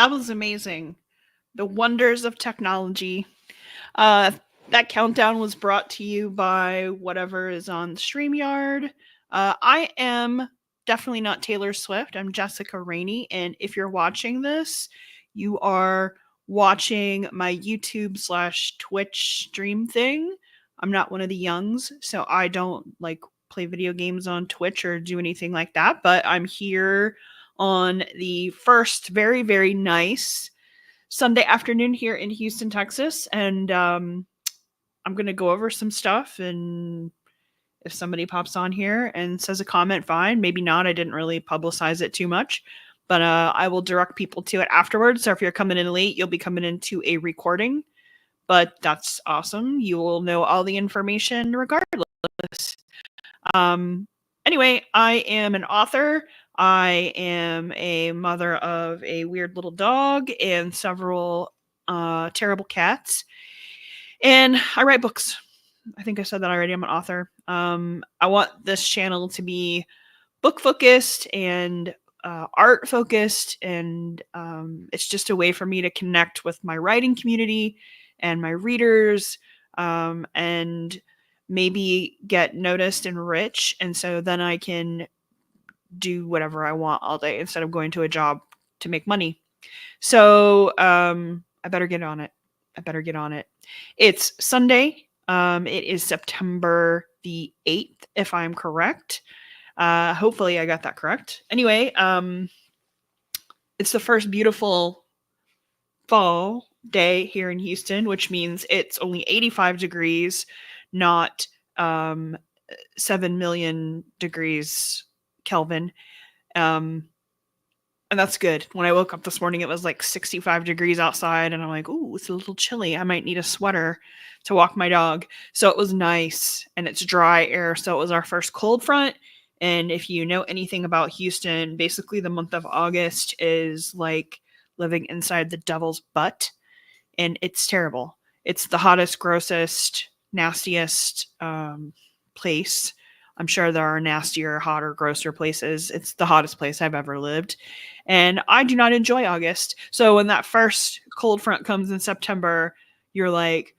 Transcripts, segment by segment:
That was amazing. The wonders of technology. Uh, that countdown was brought to you by whatever is on StreamYard. I am definitely not Taylor Swift. I'm Jessica Rainey. And if you're watching this, you are watching my YouTube slash Twitch stream thing. I'm not one of the youngs, so I don't like play video games on Twitch or do anything like that. But I'm here on the first very, very nice Sunday afternoon here in Houston, Texas, and I'm gonna go over some stuff. And if somebody pops on here and says a comment, fine. Maybe not. I didn't really publicize it too much, but I will direct people to it afterwards. So if you're coming in late, you'll be coming into a recording. But that's awesome. You will know all the information regardless. Um, anyway, I am an author. I am a mother of a weird little dog and several terrible cats. And I write books. I think I said that already. I'm an author. I want this channel to be book focused and art focused. And it's just a way for me to connect with my writing community and my readers, and maybe get noticed and rich. And so then I can do whatever I want all day instead of going to a job to make money. So I better get on it. It's Sunday. It is September the 8th, if I'm correct. Hopefully I got that correct. Anyway, it's the first beautiful fall day here in Houston, which means it's only 85 degrees, not 7 million degrees Kelvin. And that's good. When I woke up this morning, it was like 65 degrees outside, and I'm like, ooh, it's a little chilly. I might need a sweater to walk my dog. So it was nice, and it's dry air. So it was our first cold front. And if you know anything about Houston, basically the month of August is like living inside the devil's butt, and it's terrible. It's the hottest, grossest, nastiest place. I'm sure there are nastier, hotter, grosser places. It's the hottest place I've ever lived. And I do not enjoy August. So when that first cold front comes in September, you're like,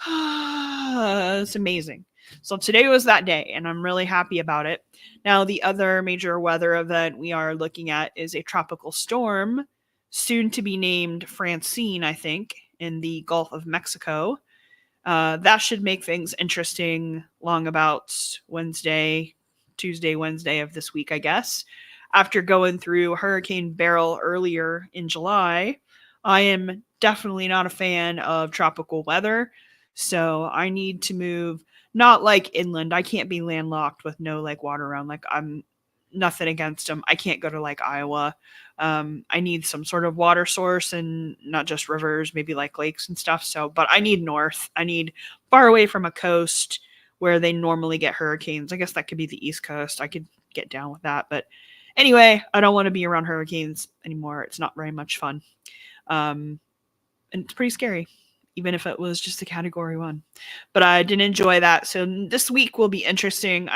it's amazing. So today was that day, and I'm really happy about it. Now, the other major weather event we are looking at is a tropical storm, soon to be named Francine, I think, in the Gulf of Mexico. That should make things interesting long about Tuesday, Wednesday of this week, I guess. After going through Hurricane Beryl earlier in July, I am definitely not a fan of tropical weather. So I need to move, not like inland. I can't be landlocked with no like water around. Like, I'm nothing against them. I can't go to like Iowa. I need some sort of water source, and not just rivers, maybe like lakes and stuff. So, but I need north. I need far away from a coast where they normally get hurricanes. I guess that could be the East Coast. I could get down with that. But anyway, I don't want to be around hurricanes anymore. It's not very much fun. And it's pretty scary, even if it was just a category 1. But I didn't enjoy that. So this week will be interesting.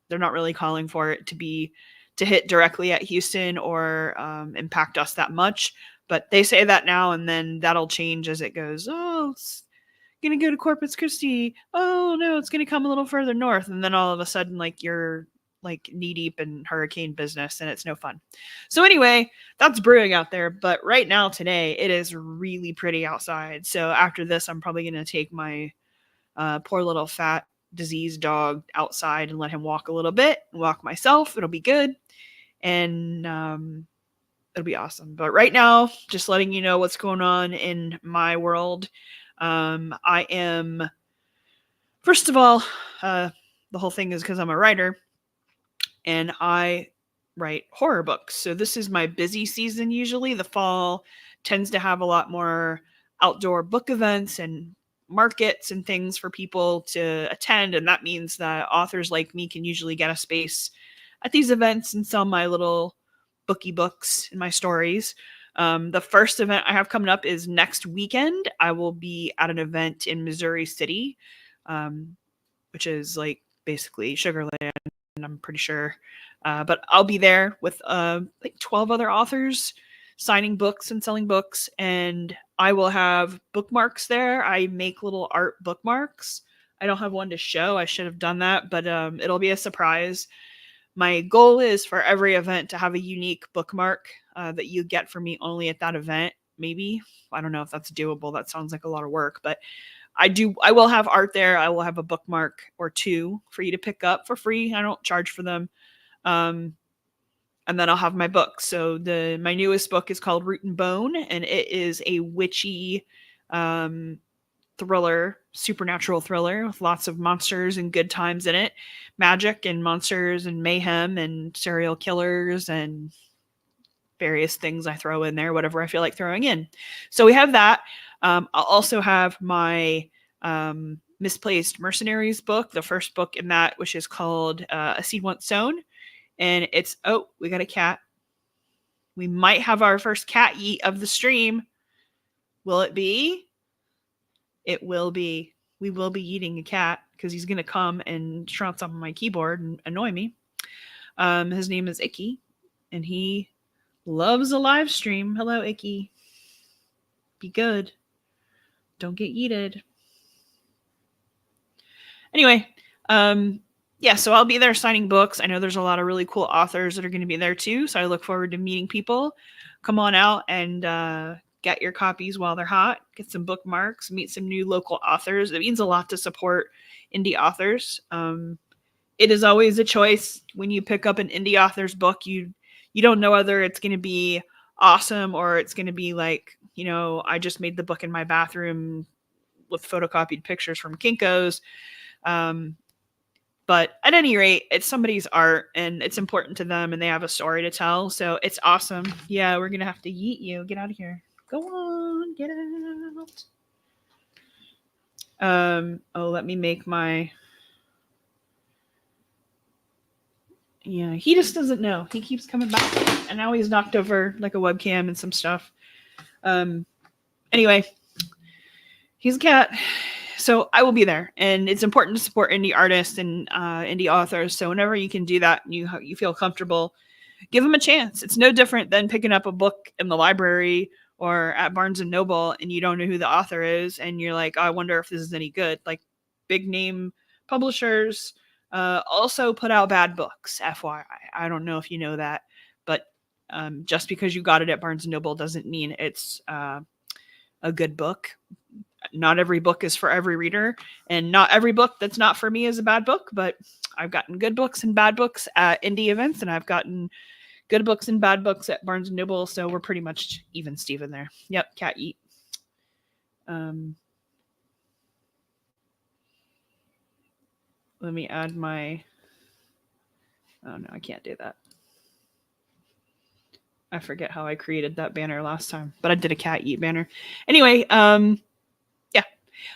They're not really calling for it to hit directly at Houston or impact us that much. But they say that now, and then that'll change as it goes. Oh, it's going to go to Corpus Christi. Oh, no, it's going to come a little further north. And then all of a sudden, like, you're like knee deep in hurricane business, and it's no fun. So anyway, that's brewing out there. But right now, today, it is really pretty outside. So after this, I'm probably going to take my poor little fat diseased dog outside and let him walk a little bit, and walk myself. It'll be good. And it'll be awesome. But right now, just letting you know what's going on in my world. I am, first of all, the whole thing is because I'm a writer, and I write horror books. So this is my busy season usually. The fall tends to have a lot more outdoor book events and markets and things for people to attend, and that means that authors like me can usually get a space at these events and sell my little booky books and my stories. The first event I have coming up is next weekend. I will be at an event in Missouri City, which is like basically Sugarland, I'm pretty sure. But I'll be there with like 12 other authors. signing books and selling books, and I will have bookmarks there. I make little art bookmarks. I don't have one to show. I should have done that, but it'll be a surprise. My goal is for every event to have a unique bookmark that you get from me only at that event. Maybe. I don't know if that's doable. That sounds like a lot of work, but I will have art there. I will have a bookmark or two for you to pick up for free. I don't charge for them. Um, and then I'll have my books. So my newest book is called Root and Bone, and it is a witchy thriller, supernatural thriller with lots of monsters and good times in it, magic and monsters and mayhem and serial killers and various things I throw in there, whatever I feel like throwing in. So we have that. I'll also have my Misplaced Mercenaries book, the first book in that, which is called A Seed Once Sown. And it's, oh, we got a cat. We might have our first cat eat of the stream. Will it be? It will be. We will be eating a cat because he's going to come and trounce on my keyboard and annoy me. His name is Icky, and he loves a live stream. Hello, Icky. Be good. Don't get yeeted. Anyway, yeah, so I'll be there signing books. I know there's a lot of really cool authors that are going to be there too, so I look forward to meeting people. Come on out and get your copies while they're hot. Get some bookmarks, meet some new local authors. It means a lot to support indie authors. It is always a choice when you pick up an indie author's book. You don't know whether it's going to be awesome or it's going to be like, you know, I just made the book in my bathroom with photocopied pictures from Kinko's. But at any rate, it's somebody's art and it's important to them and they have a story to tell. So it's awesome. Yeah, we're going to have to yeet you. Get out of here. Go on, get out. Let me make my... Yeah, he just doesn't know. He keeps coming back and now he's knocked over like a webcam and some stuff. Anyway, he's a cat. So I will be there, and it's important to support indie artists and indie authors. So whenever you can do that and you feel comfortable, give them a chance. It's no different than picking up a book in the library or at Barnes and Noble and you don't know who the author is and you're like, oh, I wonder if this is any good. Like big name publishers also put out bad books, FYI. I don't know if you know that, but just because you got it at Barnes and Noble doesn't mean it's a good book. Not every book is for every reader, and not every book that's not for me is a bad book, but I've gotten good books and bad books at indie events, and I've gotten good books and bad books at Barnes & Noble, so we're pretty much even Steven there. Yep, cat eat. Let me add my... Oh, no, I can't do that. I forget how I created that banner last time, but I did a cat eat banner. Anyway, yeah.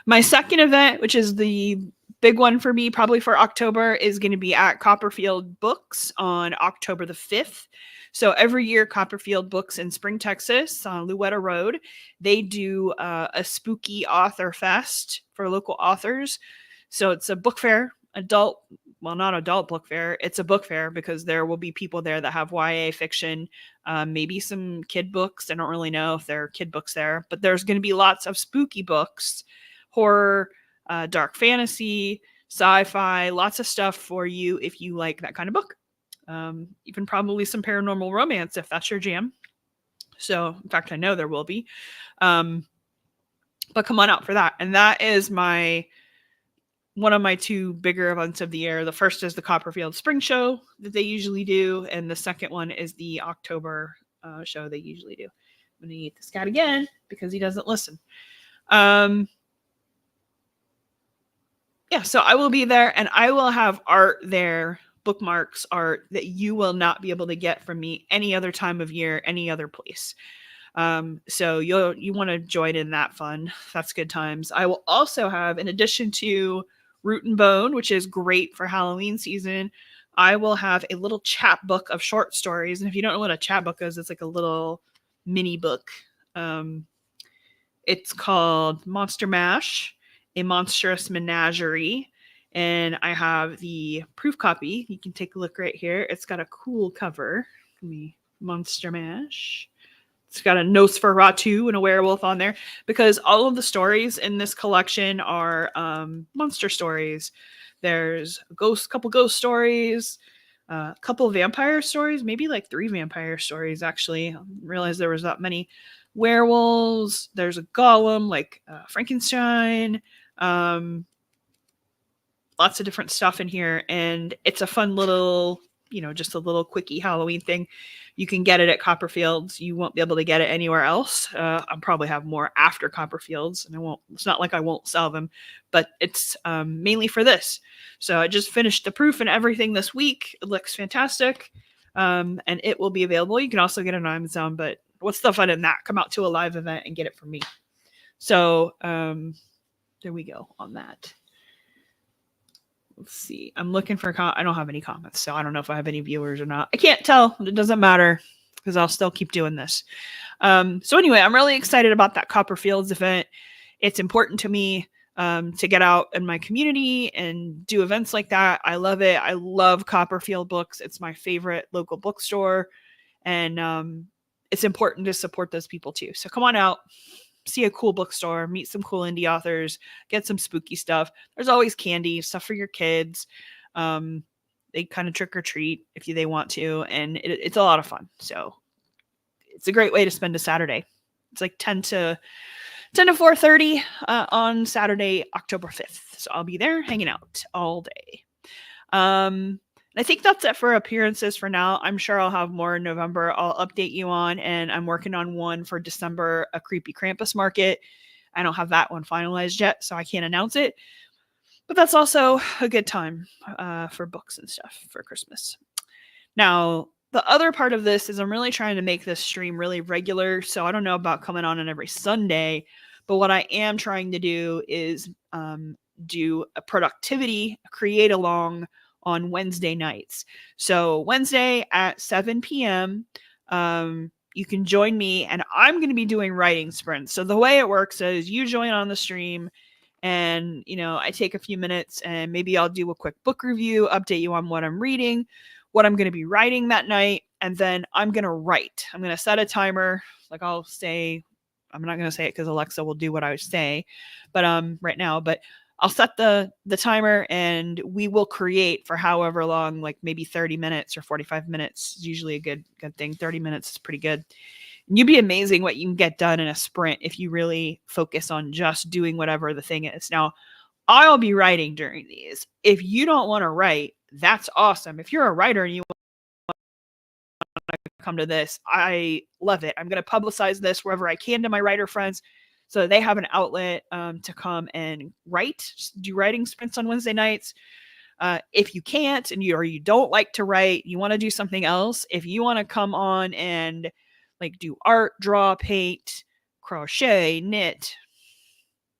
My second event, which is the big one for me, probably for October, is going to be at Copperfield Books on October the 5th. So every year, Copperfield Books in Spring, Texas, on Louetta Road, they do a spooky author fest for local authors. So it's a book fair, not adult book fair. It's a book fair because there will be people there that have YA fiction, maybe some kid books. I don't really know if there are kid books there, but there's going to be lots of spooky books, horror, dark fantasy, sci-fi, lots of stuff for you if you like that kind of book. Even probably some paranormal romance if that's your jam. So, in fact, I know there will be. But come on out for that. And that is one of my two bigger events of the year. The first is the Copperfield Spring Show that they usually do, and the second one is the October show they usually do. I'm going to eat this cat again because he doesn't listen. Yeah, so I will be there, and I will have art there, bookmarks, art that you will not be able to get from me any other time of year, any other place. So you want to join in that fun. That's good times. I will also have, in addition to Root and Bone, which is great for Halloween season, I will have a little chapbook of short stories. And if you don't know what a chapbook is, it's like a little mini book. It's called Monster Mash, A Monstrous Menagerie. And I have the proof copy. You can take a look right here. It's got a cool cover. Monster Mash. It's got a Nosferatu and a werewolf on there because all of the stories in this collection are monster stories. There's couple ghost stories, a couple vampire stories, maybe like 3 vampire stories actually. I didn't realize there was that many. Werewolves. There's a golem like Frankenstein. Um, Lots of different stuff in here, and it's a fun little, just a little quickie Halloween thing. You can get it at Copperfields. You won't be able to get it anywhere else. I'll probably have more after Copperfields, and I won't. It's not like I won't sell them, but it's mainly for this. So I just finished the proof and everything this week. It looks fantastic, and it will be available. You can also get it on Amazon. But what's the fun in that? Come out to a live event and get it from me. So there we go on that. Let's see. I'm looking for I don't have any comments, so I don't know if I have any viewers or not. I can't tell. It doesn't matter because I'll still keep doing this. So anyway, I'm really excited about that Copperfields event. It's important to me to get out in my community and do events like that. I love it. I love Copperfield books. It's my favorite local bookstore, and it's important to support those people too. So come on out. See a cool bookstore, meet some cool indie authors, get some spooky stuff. There's always candy, stuff for your kids. They kind of trick or treat if they want to, and it's a lot of fun. So it's a great way to spend a Saturday. It's like 10 to 4:30 on Saturday, October 5th. So I'll be there hanging out all day. I think that's it for appearances for now. I'm sure I'll have more in November. I'll update you on, and I'm working on one for December, a creepy Krampus market. I don't have that one finalized yet, so I can't announce it. But that's also a good time for books and stuff for Christmas. Now, the other part of this is I'm really trying to make this stream really regular. So I don't know about coming on every Sunday, but what I am trying to do is do a productivity create along on Wednesday nights. So Wednesday at 7 p.m., you can join me, and I'm going to be doing writing sprints. So the way it works is you join on the stream, and I take a few minutes, and maybe I'll do a quick book review, update you on what I'm reading, what I'm going to be writing that night, and then I'm going to write. I'm going to set a timer. Like I'll say, I'm not going to say it because Alexa will do what I say, but right now, but I'll set the timer, and we will create for however long, like maybe 30 minutes or 45 minutes is usually a good thing. 30 minutes is pretty good. And you'd be amazing what you can get done in a sprint if you really focus on just doing whatever the thing is. Now, I'll be writing during these. If you don't want to write, that's awesome. If you're a writer and you want to come to this, I love it. I'm going to publicize this wherever I can to my writer friends, so they have an outlet to come and write, do writing sprints on Wednesday nights. If you can't and you don't like to write, you want to do something else. If you want to come on and like do art, draw, paint, crochet, knit,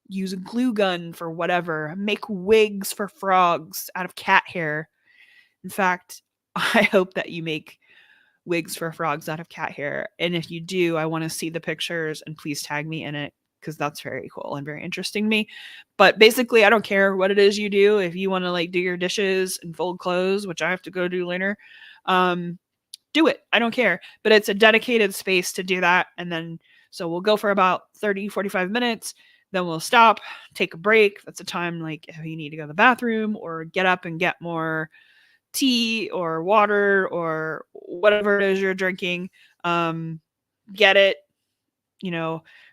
use a glue gun for whatever, make wigs for frogs out of cat hair. In fact, I hope that you make wigs for frogs out of cat hair. And if you do, I want to see the pictures, and please tag me in it, because that's very cool and very interesting to me. But basically, I don't care what it is you do. If you want to like do your dishes and fold clothes, which I have to go do later, do it. I don't care. But it's a dedicated space to do that. And then, so we'll go for about 30, 45 minutes. Then we'll stop, take a break. That's a time like if you need to go to the bathroom or get up and get more tea or water or whatever it is you're drinking. Get it.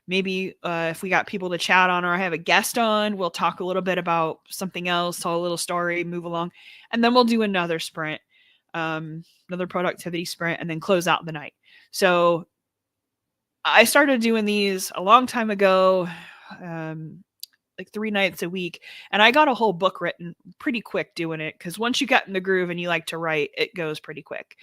Maybe if we got people to chat on, or I have a guest on, we'll talk a little bit about something else, tell a little story, move along, and then we'll do another sprint, another productivity sprint, and then close out the night. So I started doing these a long time ago, like 3 nights a week, and I got a whole book written pretty quick doing it, because once you get in the groove and you like to write, it goes pretty quick.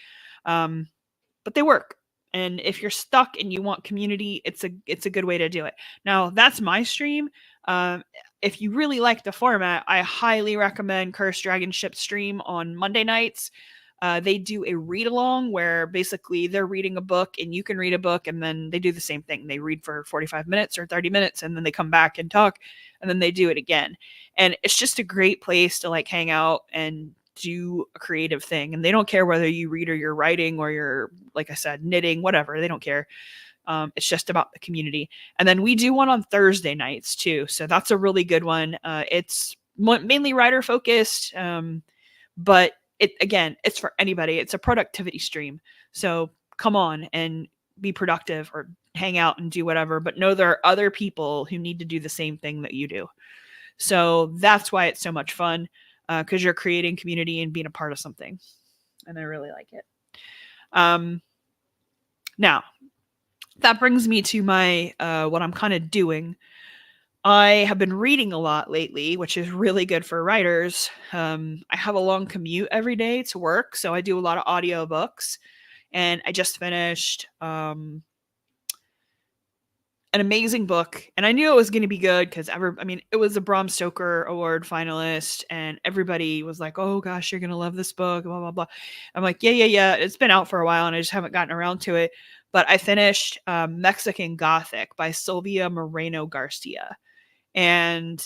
But they work. And if you're stuck and you want community, it's a good way to do it. Now, that's my stream. If you really like the format, I highly recommend Cursed Dragon Ship stream on Monday nights. They do a read along where basically they're reading a book and you can read a book, and then they do the same thing. They read for 45 minutes or 30 minutes, and then they come back and talk, and then they do it again. And it's just a great place to like hang out and do a creative thing. And they don't care whether you read or you're writing or you're, like I said, knitting, whatever. They don't care. It's just about the community. And then we do one on Thursday nights too. So that's a really good one. It's mainly writer focused, but it's for anybody. It's a productivity stream. So come on and be productive or hang out and do whatever, but know there are other people who need to do the same thing that you do. So that's why it's so much fun, because you're creating community and being a part of something. And I really like it. Now, that brings me to my what I'm kind of doing. I have been reading a lot lately, which is really good for writers. I have a long commute every day to work, so I do a lot of audiobooks. And I just finished an amazing book, and I knew it was going to be good because it was a Bram Stoker Award finalist, and everybody was like, "Oh gosh, you're going to love this book." Blah blah blah. I'm like, yeah. It's been out for a while, and I just haven't gotten around to it. But I finished Mexican Gothic by Sylvia Moreno Garcia, and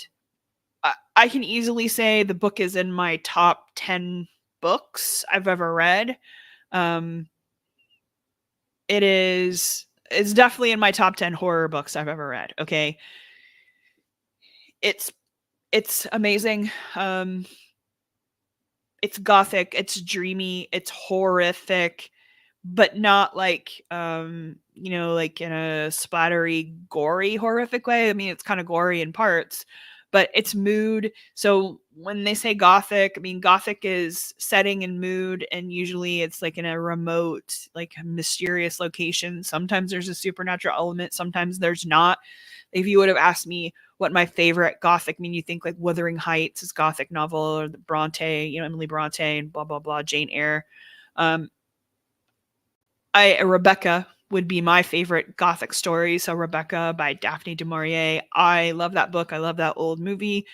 I can easily say the book is in my top 10 books I've ever read. Um, it's definitely in my top 10 horror books I've ever read. Okay. It's amazing. It's gothic, it's dreamy, it's horrific, but not like like in a splattery, gory, horrific way. I mean, it's kind of gory in parts, but it's mood. So when they say gothic, I mean gothic is setting and mood, and usually it's like in a remote, like mysterious location. Sometimes there's a supernatural element, sometimes there's not. If you would have asked me what my favorite gothic, I mean, you think like Wuthering Heights is gothic novel, or the Bronte, Emily Bronte, and blah blah blah, Jane Eyre. Um, Rebecca would be my favorite gothic story. So Rebecca by Daphne du Maurier. I love that book. I love that old movie,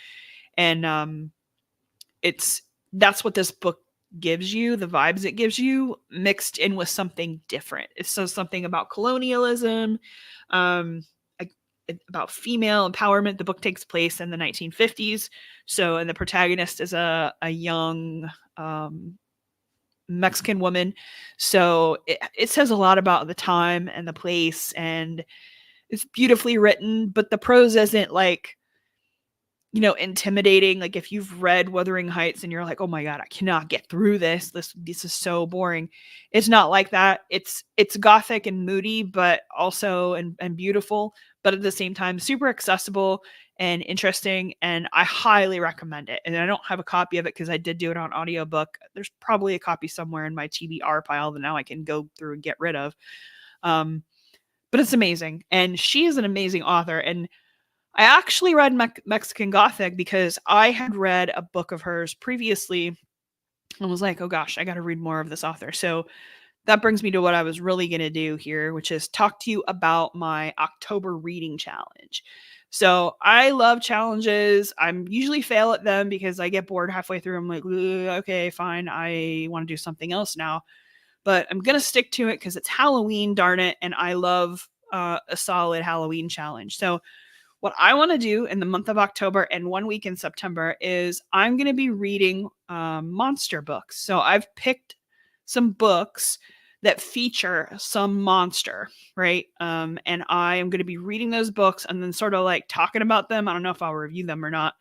and that's what this book gives you, the vibes it gives you, mixed in with something different. It's so something about colonialism, um, about female empowerment. The book takes place in the 1950s. So, and the protagonist is a young Mexican woman. So it says a lot about the time and the place, and it's beautifully written, but the prose isn't like, intimidating. Like if you've read Wuthering Heights and you're like, oh my God, I cannot get through this. This is so boring. It's not like that. It's gothic and moody, but also and beautiful, but at the same time, super accessible and interesting. And I highly recommend it. And I don't have a copy of it because I did do it on audiobook. There's probably a copy somewhere in my TBR pile that now I can go through and get rid of. But it's amazing. And she is an amazing author. And I actually read Mexican Gothic because I had read a book of hers previously and was like, oh gosh, I got to read more of this author. So that brings me to what I was really going to do here, which is talk to you about my October reading challenge. So I love challenges. I'm usually fail at them because I get bored halfway through. I'm like, okay, fine. I want to do something else now, but I'm going to stick to it because it's Halloween, darn it. And I love a solid Halloween challenge. So what I want to do in the month of October and 1 week in September is I'm going to be reading monster books. So I've picked some books that feature some monster, right? And I am going to be reading those books and then sort of like talking about them. I don't know if I'll review them or not.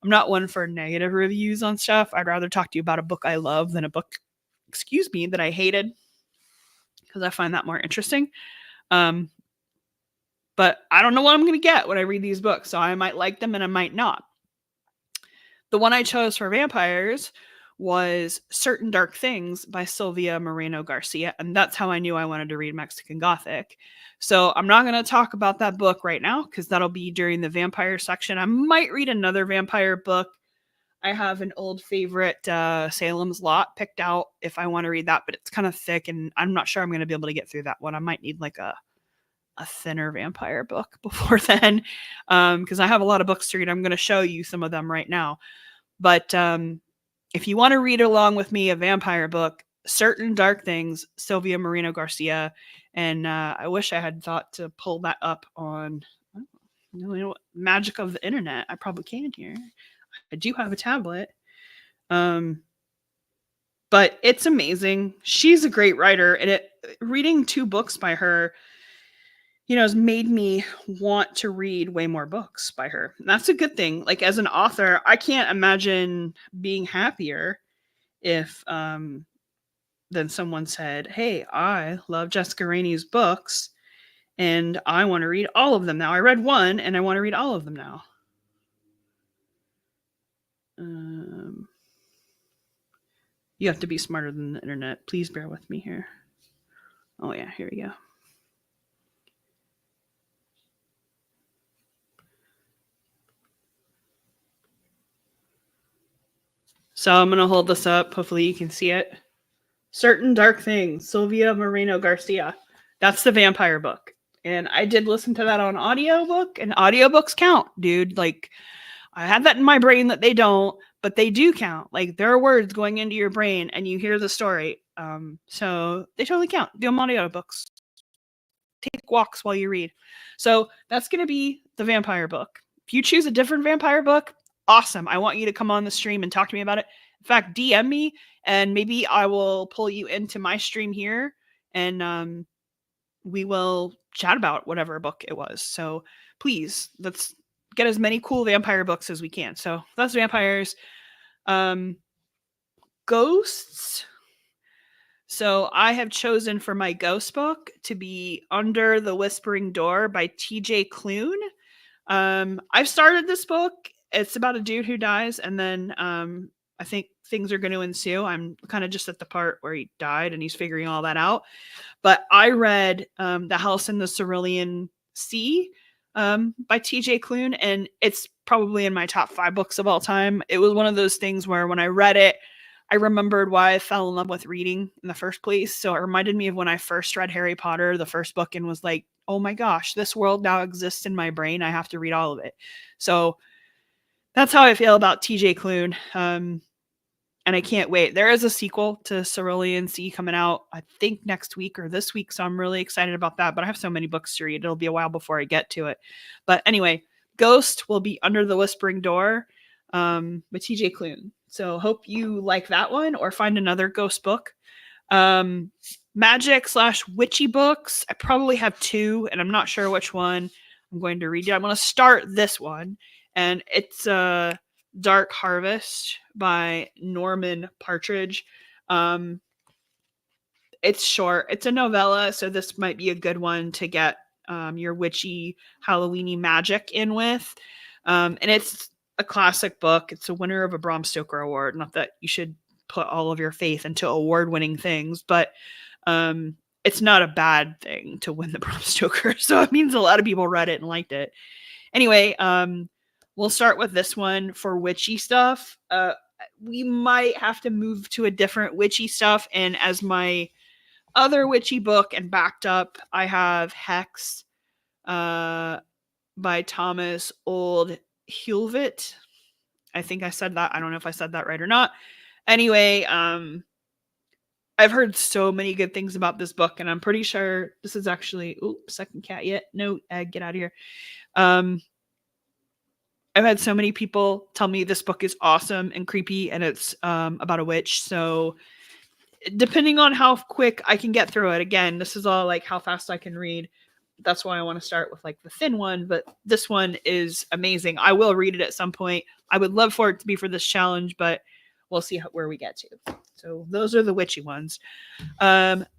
I'm not one for negative reviews on stuff. I'd rather talk to you about a book I love than a book, that I hated, because I find that more interesting. But I don't know what I'm going to get when I read these books, so I might like them and I might not. The one I chose for vampires was Certain Dark Things by Sylvia Moreno Garcia, and that's how I knew I wanted to read Mexican Gothic. So I'm not going to talk about that book right now because that'll be during the vampire section. I might read another vampire book. I have an old favorite, Salem's Lot, picked out if I want to read that, but it's kind of thick, and I'm not sure I'm going to be able to get through that one. I might need like a thinner vampire book before then, because I have a lot of books to read. I'm going to show you some of them right now. But if you want to read along with me a vampire book, Certain Dark Things, Sylvia Moreno Garcia. And I wish I had thought to pull that up on magic of the internet. I probably can here. I do have a tablet. But it's amazing. She's a great writer, and reading 2 books by her, has made me want to read way more books by her. And that's a good thing. Like as an author, I can't imagine being happier if then someone said, "Hey, I love Jessica Rainey's books and I want to read all of them now. I read one and I want to read all of them now." Um, you have to be smarter than the internet. Please bear with me here. Oh, yeah, here we go. So I'm going to hold this up. Hopefully you can see it. Certain Dark Things, Sylvia Moreno Garcia. That's the vampire book. And I did listen to that on audiobook, and audiobooks count, dude. Like, I had that in my brain that they don't, but they do count. Like, there are words going into your brain, and you hear the story. So they totally count. Do them on audiobooks. Take walks while you read. So that's going to be the vampire book. If you choose a different vampire book, awesome. I want you to come on the stream and talk to me about it. In fact, DM me and maybe I will pull you into my stream here and we will chat about whatever book it was. So please, let's get as many cool vampire books as we can. So that's vampires. Ghosts. So I have chosen for my ghost book to be Under the Whispering Door by TJ Klune. I've started this book. It's about a dude who dies, and then I think things are going to ensue. I'm kind of just at the part where he died and he's figuring all that out. But I read The House in the Cerulean Sea by TJ Klune, and it's probably in my top 5 books of all time. It was one of those things where when I read it, I remembered why I fell in love with reading in the first place. So it reminded me of when I first read Harry Potter, the first book, and was like, oh my gosh, this world now exists in my brain. I have to read all of it. So that's how I feel about TJ Klune. And I can't wait. There is a sequel to Cerulean Sea coming out, I think next week or this week. So I'm really excited about that. But I have so many books to read. It'll be a while before I get to it. But anyway, Ghost will be Under the Whispering Door with TJ Klune. So hope you like that one or find another ghost book. Magic/witchy books. I probably have 2, and I'm not sure which one I'm going to read. I'm going to start this one, and it's Dark Harvest by Norman Partridge. It's short. It's a novella, so this might be a good one to get your witchy, Halloweeny magic in with. And it's a classic book. It's a winner of a Bram Stoker Award. Not that you should put all of your faith into award-winning things, but it's not a bad thing to win the Bram Stoker. So it means a lot of people read it and liked it. Anyway, we'll start with this one for witchy stuff. We might have to move to a different witchy stuff. And as my other witchy book and backed up, I have Hex by Thomas Old Hulvit. I think I said that. I don't know if I said that right or not. Anyway, I've heard so many good things about this book, and I'm pretty sure this is actually second cat yet. No, get out of here. I've had so many people tell me this book is awesome and creepy, and it's about a witch. So depending on how quick I can get through it, again, this is all like how fast I can read. That's why I want to start with like the thin one, but this one is amazing. I will read it at some point. I would love for it to be for this challenge, but we'll see where we get to. So those are the witchy ones.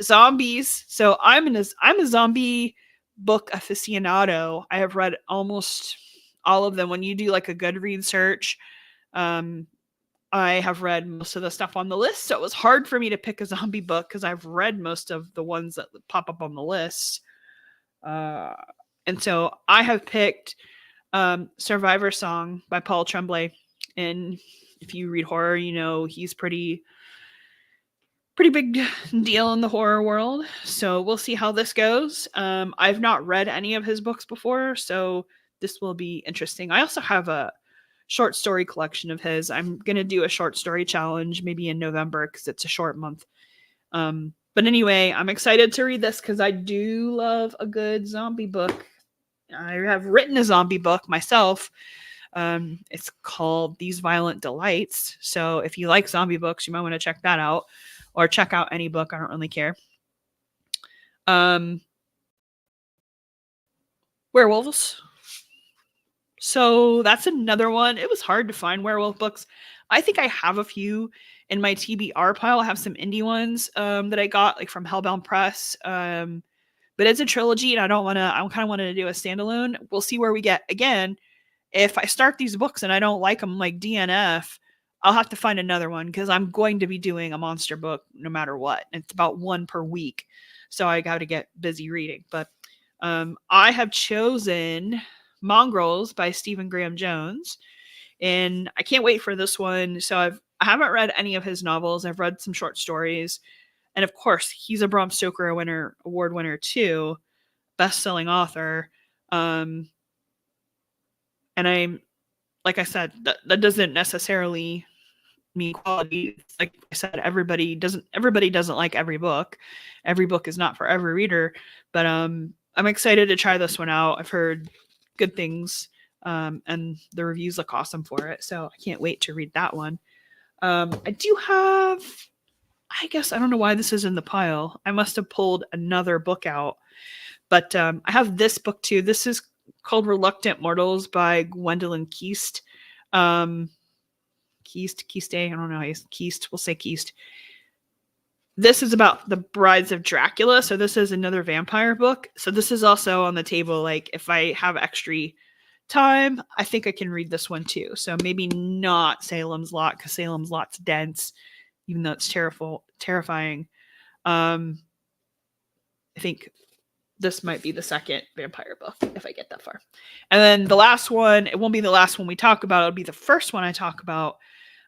Zombies. So I'm a zombie book aficionado. I have read almost all of them. When you do like a Goodreads search, I have read most of the stuff on the list. So it was hard for me to pick a zombie book because I've read most of the ones that pop up on the list. And so I have picked Survivor Song by Paul Tremblay. And if you read horror, you know he's pretty big deal in the horror world. So we'll see how this goes. I've not read any of his books before, so this will be interesting. I also have a short story collection of his. I'm going to do a short story challenge maybe in November because it's a short month. But anyway, I'm excited to read this because I do love a good zombie book. I have written a zombie book myself. It's called These Violent Delights. So if you like zombie books, you might want to check that out or check out any book. I don't really care. Werewolves. So that's another one. It was hard to find werewolf books. I think I have a few in my TBR pile. I have some indie ones that I got like from Hellbound Press. But it's a trilogy, and I don't want to. I kind of wanted to do a standalone. We'll see where we get. Again, if I start these books and I don't like them, like DNF, I'll have to find another one because I'm going to be doing a monster book no matter what. It's about one per week, so I got to get busy reading. But I have chosen Mongrels by Stephen Graham Jones, and I can't wait for this one. So I haven't read any of his novels. I've read some short stories, and of course, he's a Bram Stoker award winner too, best-selling author. And I'm like I said, that doesn't necessarily mean quality. Like I said, everybody doesn't like every book. Every book is not for every reader, but I'm excited to try this one out. I've heard good things, and the reviews look awesome for it, so I can't wait to read that one. I do have, I guess I don't know why this is in the pile. I must have pulled another book out, but I have this book too. This is called Reluctant Mortals by Gwendolyn Keast. Keiste, I don't know how you Keast. We'll say Keast. This is about the Brides of Dracula. So this is another vampire book. So this is also on the table. Like if I have extra time, I think I can read this one too. So maybe not Salem's Lot because Salem's Lot's dense, even though it's terrifying. I think this might be the second vampire book if I get that far. And then the last one, it won't be the last one we talk about. It'll be the first one I talk about.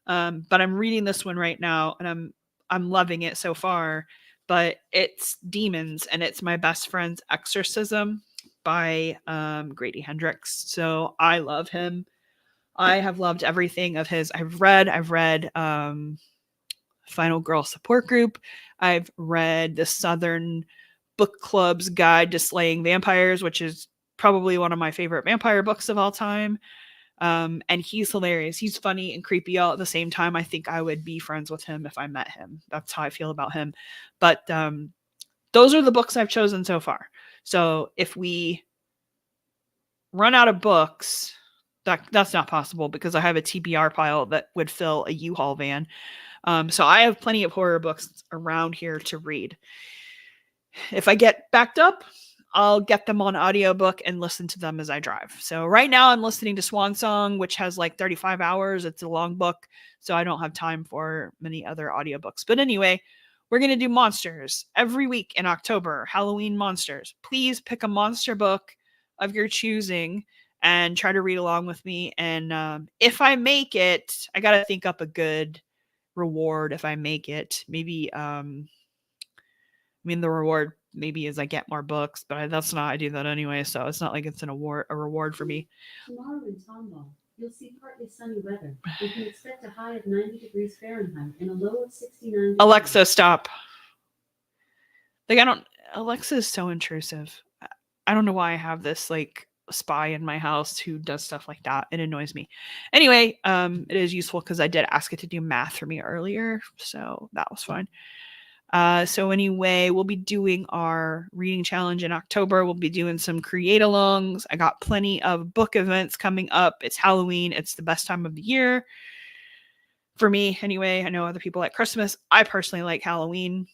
But I'm reading this one right now, and I'm loving it so far. But it's Demons, and it's My Best Friend's Exorcism by Grady Hendrix. So I love him. I have loved everything of his. I've read Final Girl Support Group. I've read the Southern Book Club's Guide to Slaying Vampires, which is probably one of my favorite vampire books of all time. And he's hilarious. He's funny and creepy all at the same time. I think I would be friends with him if I met him. That's how I feel about him. But those are the books I've chosen so far. So if we run out of books, that's not possible because I have a TBR pile that would fill a U-Haul van. So I have plenty of horror books around here to read. If I get backed up, I'll get them on audiobook and listen to them as I drive. So right now I'm listening to Swan Song, which has like 35 hours. It's a long book, so I don't have time for many other audiobooks. But anyway, we're going to do monsters every week in October, Halloween monsters. Please pick a monster book of your choosing and try to read along with me. And if I make it, I got to think up a good reward if I make it. Maybe the reward maybe is I get more books, but that's not, I do that anyway, so it's not like it's a reward for me. Tomorrow in Tomball, you'll see partly sunny weather. You can expect a high of 90 degrees Fahrenheit and a low of 69 degrees. Alexa, stop. Like Alexa is so intrusive. I don't know why I have this like spy in my house who does stuff like that. It annoys me. Anyway, it is useful because I did ask it to do math for me earlier, so that was fine. So anyway, we'll be doing our reading challenge in October. We'll be doing some create-alongs. I got plenty of book events coming up. It's Halloween. It's the best time of the year. For me, anyway. I know other people like Christmas. I personally like Halloween.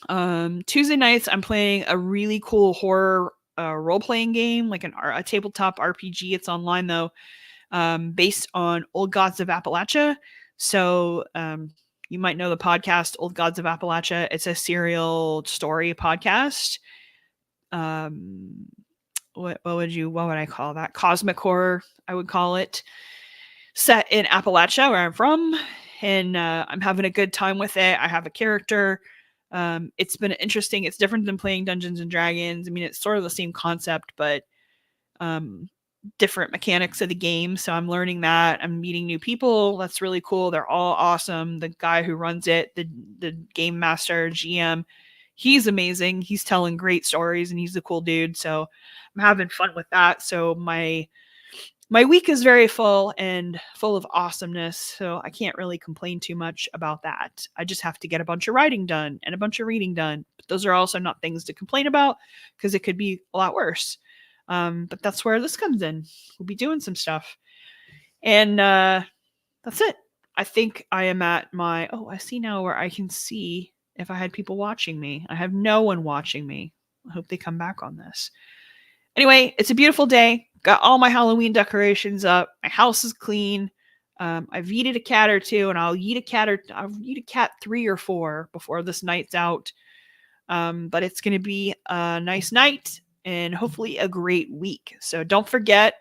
Tuesday nights, I'm playing a really cool horror role-playing game, like a tabletop RPG. It's online, though, based on Old Gods of Appalachia. So you might know the podcast Old Gods of Appalachia. It's a serial story podcast. What would I call that? Cosmic horror, I would call it. Set in Appalachia, where I'm from, and I'm having a good time with it. I have a character. It's been interesting. It's different than playing Dungeons and Dragons. I mean, it's sort of the same concept, but different mechanics of the game. So I'm learning that. I'm meeting new people. That's really cool. They're all awesome. The guy who runs it, the game master, GM, he's amazing. He's telling great stories and he's a cool dude. So I'm having fun with that. So my week is very full and full of awesomeness. So I can't really complain too much about that. I just have to get a bunch of writing done and a bunch of reading done. But those are also not things to complain about because it could be a lot worse. But that's where this comes in. We'll be doing some stuff. And that's it. I think I am at my. Oh, I see now where I can see if I had people watching me. I have no one watching me. I hope they come back on this. Anyway, it's a beautiful day. Got all my Halloween decorations up. My house is clean. I've eaten a cat or two, and I'll eat a cat 3 or 4 before this night's out. But it's going to be a nice night and hopefully a great week. So don't forget,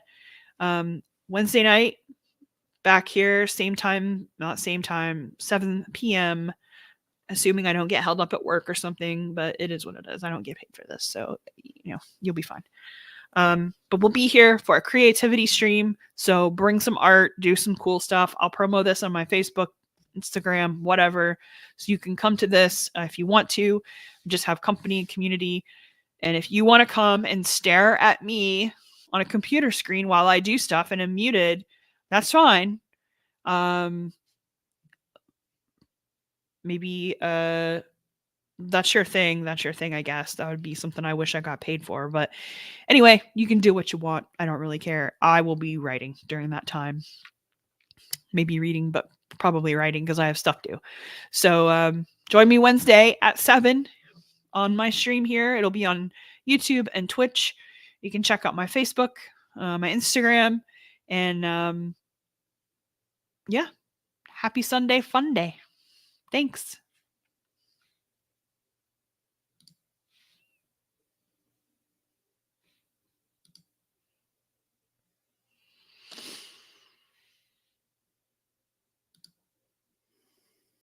Wednesday night, back here, same time, not same time, 7 p.m. Assuming I don't get held up at work or something, but it is what it is. I don't get paid for this, so you'll be fine. But we'll be here for a creativity stream. So bring some art, do some cool stuff. I'll promo this on my Facebook, Instagram, whatever. So you can come to this if you want to. Just have company and community. And if you want to come and stare at me on a computer screen while I do stuff and I'm muted, that's fine. Maybe that's your thing. That's your thing, I guess. That would be something I wish I got paid for. But anyway, you can do what you want. I don't really care. I will be writing during that time. Maybe reading, but probably writing because I have stuff to do. So join me Wednesday at 7 on my stream here. It'll be on YouTube and Twitch. You can check out my Facebook, my Instagram, and yeah, happy Sunday, fun day. Thanks.